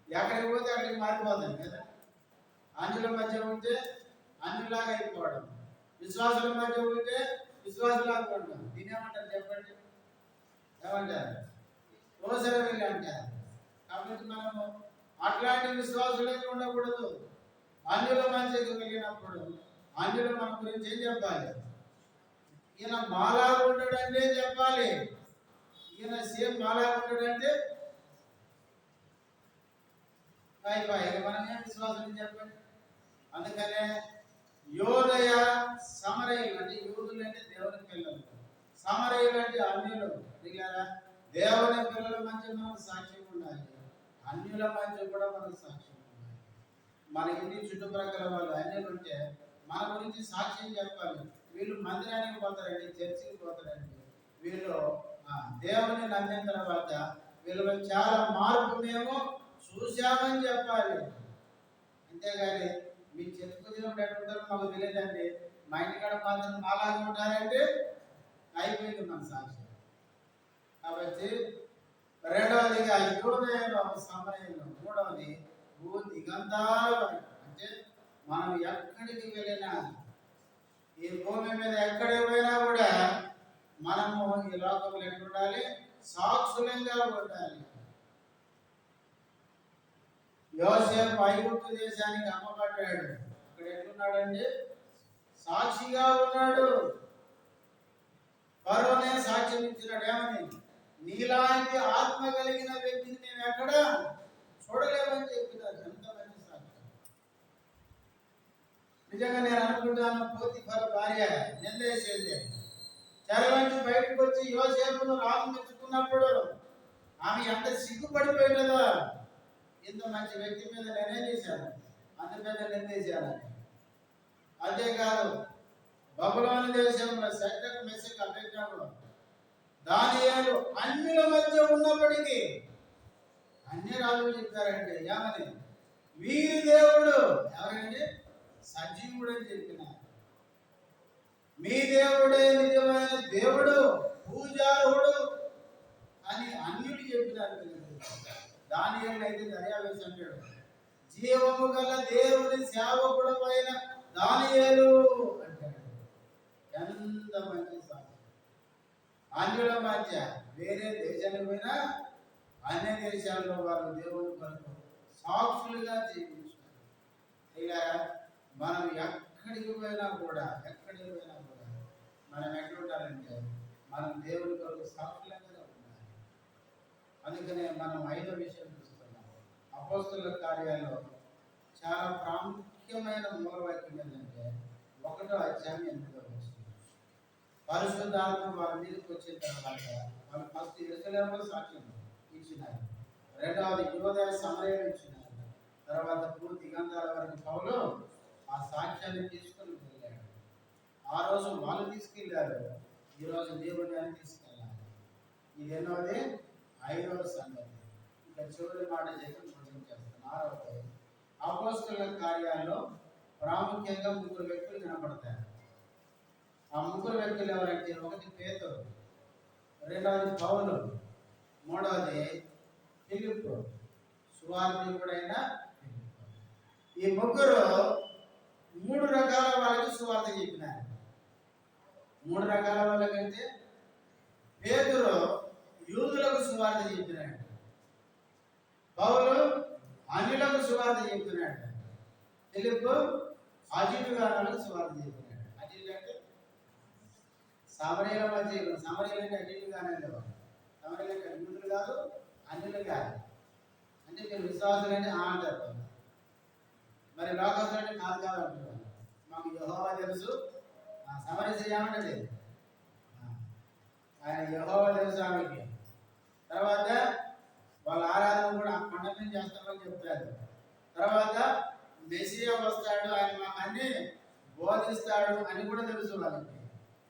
ఎక్కడికి పోతే అక్కడికి మారిపోతాం కదా. అన్యుల మధ్య ఉంటే అన్యులాగా అయిపోవడం, విశ్వాసుల మధ్య ఉంటే విశ్వాసులాగా ఉండడం. దీని ఏమంటారు చెప్పండి? ఏమంటారు? ఊసలు వెళ్ళి అంటారు. కాబట్టి మనము అట్లాంటి విశ్వాసులకి ఉండకూడదు. అన్యుల మధ్యకి వెళ్ళినప్పుడు అన్యులు మన గురించి ఏం చెప్పాలి? ఈయన మాలా ఉంటాడంటే చెప్పాలి. ఈయన సేమ్ మాలా ఉంటాడంటే అయిపోయి మనం ఏం విశ్వాసం చెప్పండి. అందుకనే యోదయ సమరయులు అంటే యూదులు అంటే దేవుని పిల్లలు, సమరయులు అంటే అన్యులు. దేవుని పిల్లల మధ్య మనకు సాక్ష్యం ఉండాలి, అన్యుల మధ్య కూడా మనకు సాక్ష్యం ఉండాలి. మన ఇంటి చుట్టుప్రక్కల వాళ్ళు అన్యులు ఉంటే మన గురించి సాక్ష్యం చెప్పాలి. వీళ్ళు మందిరానికి పోతారండి, చర్చికి పోతారండి, వీళ్ళు దేవుని నమ్మిన తర్వాత వీళ్ళలో చాలా మార్పు మేము చూశామని చెప్పాలి. అంతేగాని మీ చెప్పుకుని ఉంటారో మాకు తెలియదండి, మా ఇంటికాడ మాత్రం మాలాగా ఉంటారంటే అయిపోయింది మన సాక్ష్యం. కాబట్టి రెండవదిగా యోదయలో సమరయంలో, మూడవది దిగంతాల వరకు. అంటే మనం ఎక్కడికి వెళ్ళినా ఈ భూమి మీద ఎక్కడికి పోయినా కూడా మనము ఈ లోకంలో ఎట్లుండాలి? సాక్షులంగా ఉండాలి. యోసేపు ఐగుప్తు దేశానికి అమ్మబడ్డాడు. అక్కడ ఎట్లున్నాడండి? సాక్షిగా ఉన్నాడు. ఫరోనే సాక్ష్యం ఇచ్చినాడు. ఏమని? నీలాంటి ఆత్మ కలిగిన వ్యక్తిని నేను ఎక్కడ చూడలేమని చెప్పినారు. ఎంత మంచి సాక్ష్యం! నిజంగా నేను అనుకుంటాను, పోతీఫర భార్య నిందేసింది. చెర నుంచి బయటకు వచ్చి యోసేపును రాజు మెచ్చుకున్నప్పుడు ఆమె ఎంత సిగ్గుపడిపోయిందో, ఇంత మంచి వ్యక్తి మీద నేనేం చేశాను, అందుకని నిందేశాను. అంతేకాదు, బబులోను దేశంలో శద్రకు, మెషకు, అబేద్నెగో, దానియేలు అన్యుల మధ్య ఉన్నప్పటికీ అన్ని రాజులు చెప్పారంటే ఏమని? వీరి దేవుడు ఎవరండి? సజీవుడు అని చెప్పినారు. మీ దేవుడే నిజమైన దేవుడు, పూజారుడు అని అన్యులు చెప్పినారు. దానియేలు అయితే దర్యావేసి అంటాడు, జీవము గల దేవుని సేవకుడు పైన దానియేలు అంటాడు. ఎంత మంచి సాక్షి! అన్యుల మధ్య, వేరే దేశానికి పోయినా అన్య దేశాల్లో వారు దేవుని కొరకు సాక్షులుగా జీవించారు. ఇలా మనం ఎక్కడికి పోయినా కూడా మనం ఎట్లుంటారంటే మనం దేవుని కొరకు సాక్షులంగా ఉండాలి. అందుకనే మనం 5వ విషయం చూస్తున్నాం. అపోస్తలుల కార్యాల్లో చాలా ప్రాముఖ్యమైన మూలవాక్యం ఏంటంటే 1వ అధ్యాయం 8వ వచనం. పరిశుద్ధాత్మ వారి మీదకి వచ్చిన తర్వాత వాళ్ళు ఫస్ట్ యెరూషలేములో సాక్ష్యం ఇచ్చినారు. రెండవది యూదయ, సమరయ ఇచ్చినారు. తర్వాత పూర్తి గంధాల వరకు పౌలు ఆ సాక్ష్యాన్ని తీసుకొని వెళ్ళాడు. ఆ రోజు వాళ్ళు తీసుకెళ్ళారు, ఈరోజు దేవుని అని తీసుకెళ్ళాలి. ఇది ఎన్నోది? 5వ సంగతి. ఇంకా చివరి మాట చెప్పి చేస్తాను. 6వది, అపోస్తలుల కార్యాల్లో ప్రాముఖ్యంగా 3 వ్యక్తులు కనపడతారు. ఆ 3 వ్యక్తులు ఎవరంటే, 1 పేతురు, 2వది పౌలు, 3వది ఫిలిప్పు, సువార్తికుడైన ఫిలిప్పు. ఈ 3 రకాల వాళ్ళకి సువార్త చెప్పినారు. 3 రకాల వాళ్ళకంటే పేతురు యూదులకు సువార్త చెప్పినాడు, పౌలు అన్యులకు సువార్త చెప్పినాడు, ఫిలిప్పు అజితుగానులకు సువార్త చెప్పినాడు. అజితులు అంటే సమరయుల మధ్య, సమరయులు అంటే అజితుగానే లేవు. సమరయులు అంటే యూదులు కాదు, అన్యులు కాదు. అంటే మీరు విశ్వాసులంటే అంటారు, మరి లోకస్తులంటే కాదు కాదు అంటున్నారు. మాకు యెహోవా తెలుసు. సమరయ ఏమంటది? ఆయన యెహోవా తెలుసు ఆమెకి. తర్వాత వాళ్ళ ఆరాధన కూడా కొండ మీద చేస్తామని చెప్తారు. తర్వాత మెస్సియా వస్తాడు, ఆయన మాకు అన్ని బోధిస్తాడు అని కూడా తెలుసు వాళ్ళకి.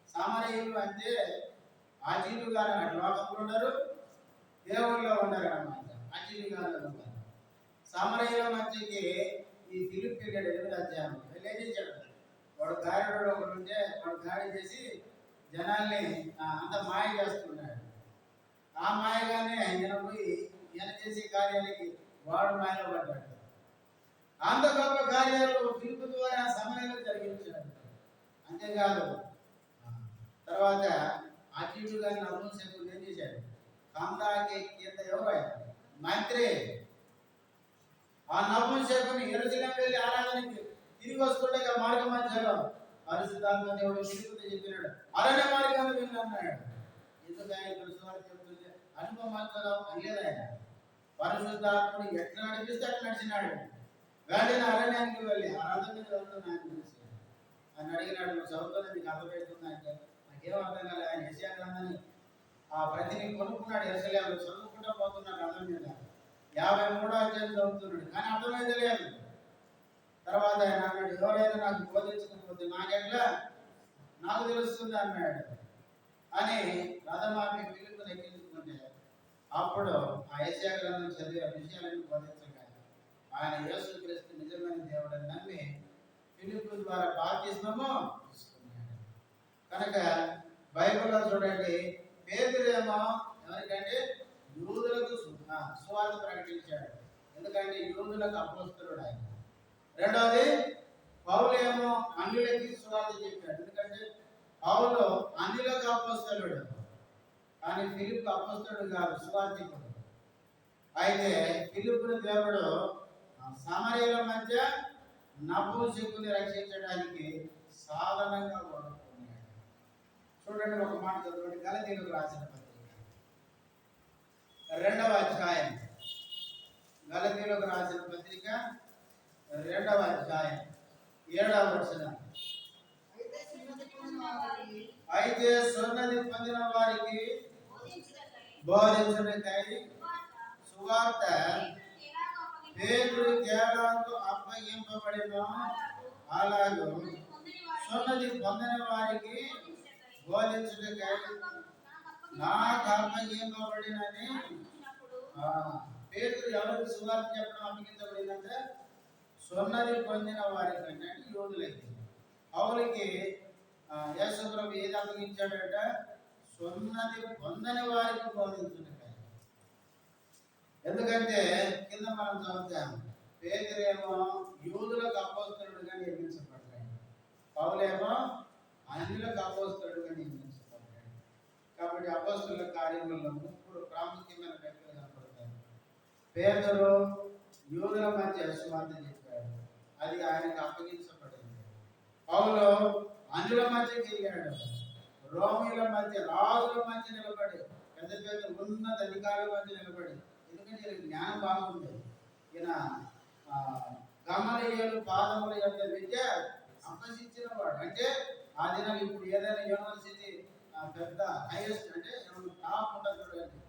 సమరయులు అంటే అజీలు గారు అటు లోకంలో ఉన్నారు, దేవుళ్ళలో ఉన్నారు అన్నమాట. అజీలు గారు ఉన్నారు. సమరయుల మధ్యకి ఈ ఫిలిప్పు వెళ్ళాడు. 8వ అధ్యాయం ఏం చేశాడు? వాడు గాయకుడు ఒకడు ఉంటే వాడు గాడి చేసి జనాల్ని అంత మాయ చేస్తున్నాడు. ఆ మాయగానే ఈయన పోయి ఈయన చేసే కార్యాలకి వాడు మాయలో పడ్డాడు. అంత గొప్ప కార్యాలు ఫిలిప్పు ద్వారా సమయంలో జరిగించాడు. అంతేకాదు, తర్వాత అజీలు గారిని నపుంసకుడు ఏం చేశాడు? కాంతాకి కింద ఎవరు? ఆయన మంత్రి. ఆ నపుంసకుని యెరూషలేం వెళ్ళి ఆరాధనకి తిరిగి వస్తుండగా మార్గ మధ్యలో పరిశుద్ధాత్మ దేవుడు ఫిలిప్పుతో చెప్పినాడు, అరణ్య మార్గాన్ని వెళ్ళి అన్నాడు. ఎందుకు ఆయన సువార్త చెప్తుంటే అనుభవం అనలేదు. ఆయన పరిశుద్ధాత్ముడు ఎట్లా నడిపిస్తే అట్లా నడిచినాడు. వెంటనే అరణ్యానికి వెళ్ళి ఆ రథం మీద వెళ్తున్నాను తెలిసి ఆయన అడిగినాడు, నువ్వు చదువుతున్నా నీకు అర్థమవుతుందా అంటే నాకేం అర్థం కాలేదు. ఆయన యెషయా గ్రంథాన్ని ఆ ప్రతిని కొనుక్కున్నాడు. యెరూషలేములో చదువుకుంటూ పోతున్నాడు రథం మీద. 53వ అధ్యాయం చదువుతున్నాడు, కానీ అర్థమైతే లేదు. తర్వాత ఆయన అన్నాడు, ఎవరైనా నాకు బోధించకపోతే నాకెట్లా నాకు తెలుస్తుంది అన్నాడు అని రథమాపి ఫిలిప్పును ఎక్కించుకుంటే అప్పుడు ఆ యెషయా గ్రంథం చదివి ఆ విషయాలను బోధించగా ఆయన యేసుక్రీస్తు నిజమైన దేవుడని నమ్మి ఫిలిప్పు ద్వారా బాప్తిస్మము తీసుకున్నాడు. కనుక బైబిల్లో చూడండి, పేతురేమో ఎవరికంటే యూదులకు సువార్త ప్రకటించాడు. ఎందుకంటే యూదులకు అపోస్తలుడు ఆయన. రెండవది పౌలు ఏమో అన్యులకి సువార్త చెప్పాడు. ఎందుకంటే పౌలు అన్యులకు అపోస్తలుడు, కానీ ఫిలిప్ అపోస్తలుడు కాదు, సువార్తికుడు. అయితే ఫిలిప్పుని దేవుడు సమరయుల మధ్య నపుంసకుని రక్షించడానికి సాధనంగా వాడుకున్నాడు. చూడండి, ఒక మాట చదవండి. గలతీయులకు రాసిన పత్రిక 2వ అధ్యాయం. గలతీయులకు రాసిన పత్రిక 2వ అధ్యాయం 7వ వచనం. అయితే సున్నతి పొందిన వారికి బోధించుటకై సువార్త పేతురుకి ఎలాగో అప్పగింపబడినో అలాగూ సున్నతి పొందిన వారికి బోధించుటకై నాకు అప్పగింపబడినని. పేతురు ఎవరికి సువార్త చెప్పడం అప్పగించబడిందంటే సున్నతి పొందిన వారికి, అంటే యోధులకి. పౌలుకి యేసు ప్రభు ఏది అప్పగించాడట? సున్నతి పొందని వారికి బోధించుటకై. ఎందుకంటే కింద మనం చదువుతాం, పేతురేమో యూదులకు అపోస్తలుడుగా నియమించబడ్డాడు, పౌలేమో అన్యులకు అపోస్తలుడుగా నియమించబడ్డాడు. కాబట్టి అపోస్తలుల కార్యములలో ఇప్పుడు ప్రాముఖ్యమైన వ్యక్తులు కనపడతారు. పేతురు యూదుల మధ్య సువార్త చెప్పాడు, అది ఆయనకు అప్పగించబడింది. పౌలు అన్యుల మధ్యకి వెళ్ళాడు, రోమిల మధ్య, రాజుల మధ్య నిలబడి, పెద్ద పెద్ద ఉన్నత అధికారుల మధ్య నిలబడి. ఎందుకంటే జ్ఞానం బాగుంది. ఈయన గమనీయులు పాదముల యొక్క విద్య అభ్యసించిన వాడు. అంటే ఆ దినాలు ఇప్పుడు ఏదైనా యూనివర్సిటీ పెద్ద హైయెస్ట్ అంటే టాప్ ఉంటుంది చూడండి,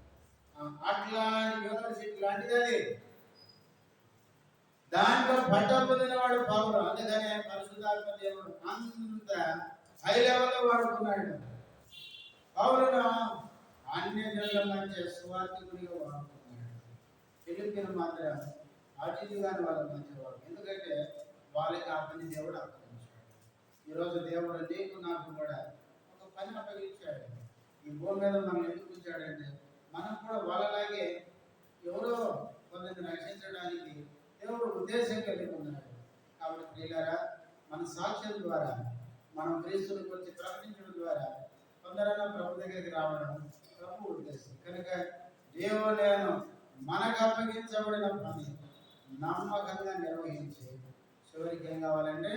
అట్లాంటి యూనివర్సిటీ లాంటిది అది. దాంట్లో పట్టం పొందిన వాడు పౌలు. అందుకనే పరిశుద్ధాత్మ దేవుడు అంత హై లెవెల్లో వాడుకున్నాడు. పౌలును అన్యజనుల మధ్య సువార్తికుడిగా వాడుకున్నాడు. ఫిలిప్పీని మాత్రం అతిథిగాని వాళ్ళ మధ్య వాడు. ఎందుకంటే వాళ్ళకి ఆ పని దేవుడు అప్పగించాడు. ఈరోజు దేవుడు నీకు నాకు కూడా ఒక పని అప్పగించాడు. ఈ భూమి మీద మనం ఎందుకు ఉంచాడంటే మనం కూడా వాళ్ళలాగే ఎవరో కొందరిని రక్షించడానికి దేవుడు ఉద్దేశం కలిగి ఉన్నాడు. కాబట్టి ప్రియులారా, మన సాక్ష్యం ద్వారా, మనం క్రీస్తుని గురించి ప్రకటించడం ద్వారా కొందరైనా ప్రభు దగ్గరికి రావడం ప్రభు ఉద్దేశం. కనుక దేవుడు మనకు అప్పగించబడిన పని నమ్మకంగా నిర్వహించి చివరికి ఏం కావాలంటే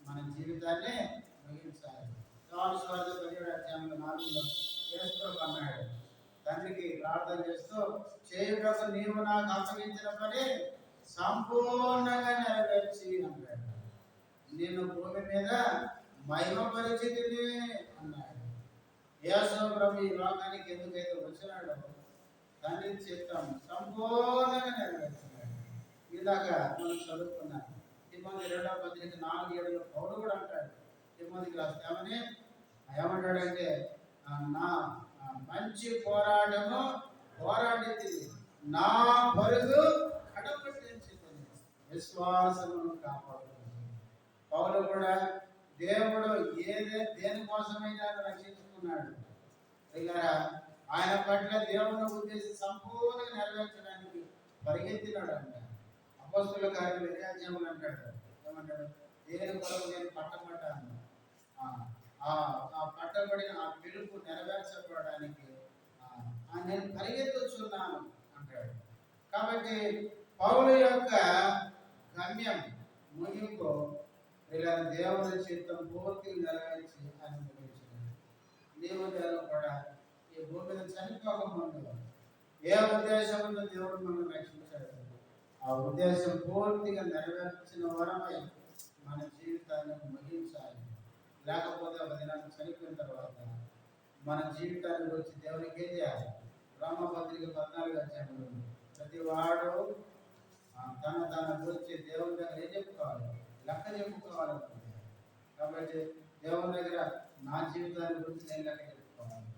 మన జీవితాన్ని ముగించాలి. యోహాను సువార్త 17వ అధ్యాయంలో 4లో యేసు ప్రభు అన్నాడు, తండ్రికి ప్రార్థన చేస్తూ, చేయుటకు నీవు నాకు అప్పగించిన పని సంపూర్ణంగా నెరవేర్చి అన్నాడు. నేను భూమి మీద మహిమ పరిస్థితిని అన్నాడు. యేసు ప్రభు ఈ లోకానికి ఎందుకైతే వచ్చినాడో తండ్రి చిత్తం సంపూర్ణంగా నెరవేర్చినాడు. ఇలాగ మనం చదువుకున్నాం. తిమోతి 2వ పత్రిక 4:7లో పౌలు కూడా అంటాడు, తిమోతికి రాస్తామని ఏమంటాడంటే, నా మంచి పోరాటము పోరాడి నా పరుగు కడపట్టించుకుని విశ్వాసమును కాపాడుతుంది. పౌలు కూడా దేవుడు దేనికోసమైనా రక్షించుకున్నాడు. ఇలా ఆయన పట్ల దేవుని ఉద్దేశం సంపూర్ణంగా నెరవేర్చడానికి పరిగెత్తినాడు అంట. అపోస్తలుల కార్యాలు 2వ అధ్యాయంలో అంటాడు, ఏమంటాడు? దేని కొరకు నేను పట్టబడ్డాను, ఆ పట్టబడిన ఆ పిలుపు నెరవేర్చబడడానికి నేను పరిగెత్తుచున్నాను అంటాడు. కాబట్టి పౌలు యొక్క గమ్యం ముగింపు ఇలా దేవుని చిత్తం పూర్తిగా నెరవేర్చి ఆయన ముగించాడు. నీవు దేవుడు కూడా ఈ భూమి మీద చనిపోకముందు ఏ ఉద్దేశంతో దేవుడు మనం రక్షించాడు, ఆ ఉద్దేశం పూర్తిగా నెరవేర్చిన వరమై మన జీవితాన్ని ముగించాలి. లేకపోతే ఒక దినాన్ని చనిపోయిన తర్వాత మన జీవితాన్ని గురించి దేవునికి ఏం చేయాలి? రామపత్రిక 14వ అధ్యాయంలో ప్రతి వాడు తన గురించి దేవుని దగ్గర ఏం చెప్పుకోవాలి? లెక్క చెప్పుకోవాలనుకుంటే. కాబట్టి దేవుని దగ్గర నా జీవితాన్ని గురించి నేను లెక్క చెప్పుకోవాలి,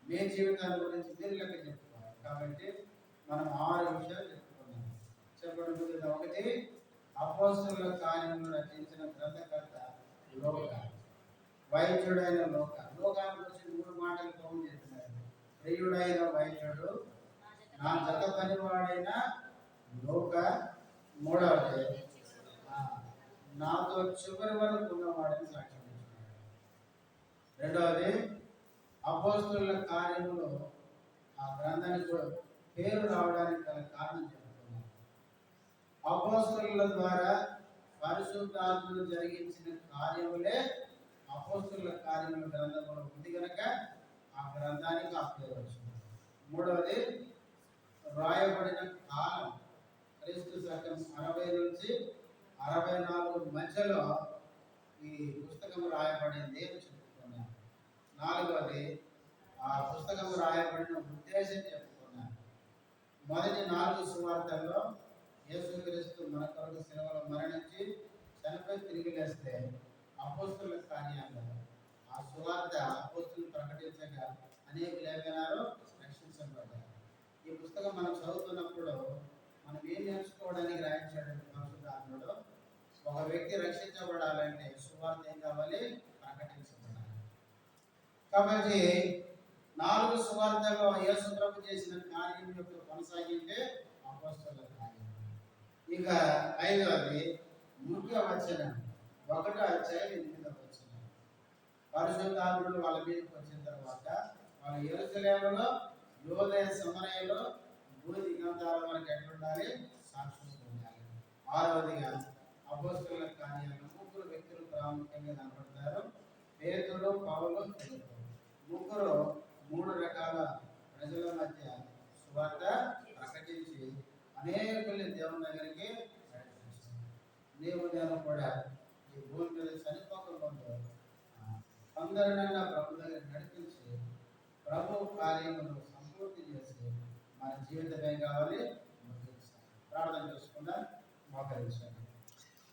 మీ జీవితాన్ని గురించి మీరు లెక్క చెప్పుకోవాలి. కాబట్టి మనం 6 విషయాలు చెప్పుకున్నాం. చెప్పడం ముందు ఒకటి, అపోస్తలుల కార్యములను రచించిన గ్రంథకర్త లోక, వైద్యుడైన లోకాన్ని గురించి 3 మాటలు పౌలు చెప్తున్నారు. ప్రియుడైన వైద్యుడు, నా జత పనివాడైన లోక, మూడవది నాతో చివరి వరకు ఉన్నవాడని సాక్ష్యం ఇస్తున్నాడు. రెండవది, అపోస్తలుల కార్యములో ఆ గ్రంథానికి కూడా పేరు రావడానికి గల కారణం చెప్తున్నాను. అపోస్తలుల ద్వారా పరిశుద్ధాత్మను జరిగించిన కార్యములే అపోస్తలుల కార్యముల గ్రంథంలో ఉంది కనుక ఆ గ్రంథానికి ఆ పేరు వచ్చింది. మూడవది, రాయబడిన కాలం క్రీస్తు శకం 60 నుంచి 64 మధ్యలో ఈ పుస్తకం రాయబడింది అని చెప్పుకున్నాను. నాలుగవది, ఆ పుస్తకం రాయబడిన ఉద్దేశం చెప్పుకున్నాను. మొదటి 4 సువార్తల్లో యేసుక్రీస్తు మన కొరకు శిలువలో మరణించి చనిపోయి తిరిగి లేస్తే అపోస్తలుల కార్యాలు ఆ సువార్త అపోస్తలులు ప్రకటించగా అనేకులు ఏమైనారో రక్షించబడ్డారు. ఈ పుస్తకం మనం చదువుతున్నప్పుడు మనం ఏం నేర్చుకోవడానికి రాయించాడంటే పరిశుద్ధాత్ముడు, ఒక వ్యక్తి రక్షించబడాలంటే సువార్త ఏం కావాలి? ప్రకటించబడాలి. కాబట్టి 4 సువార్తల్లో యేసు ప్రభు చేసిన కార్యం యొక్క కొనసాగింటే అపోస్తలుల కార్యం. ఇక 5వది ముఖ్య వచనం 1వ అధ్యాయం 8వ వచనం. పరిశుద్ధాత్ముడు వాళ్ళ మీదకి వచ్చిన తర్వాత వాళ్ళు యెరూషలేములో, యూదయ సమరయలో, భూమి దిగంతాల వరకు ఎట్లుండాలి? సాక్షులుగా ఉండాలి. 6వదిగా అపోస్తలుల కార్యాలు 3 వ్యక్తులు ప్రాముఖ్యంగా కనబడతారు. పేతురు, పౌలు, ఫిలిప్పు. 3 రకాల ప్రజల మధ్య సువార్త ప్రకటించి అనేకుల్ని దేవుని దగ్గరికి నడిపించారు. నీవు నేను కూడా ఈ భూమి మీద చనిపోకముందు అందరినైనా ప్రభు దగ్గర నడిపించి ప్రభు కార్యమును సంపూర్తి చేసి మన జీవితమే కావాలి. ప్రార్థన చేసుకుందాం, మోకరించాలి.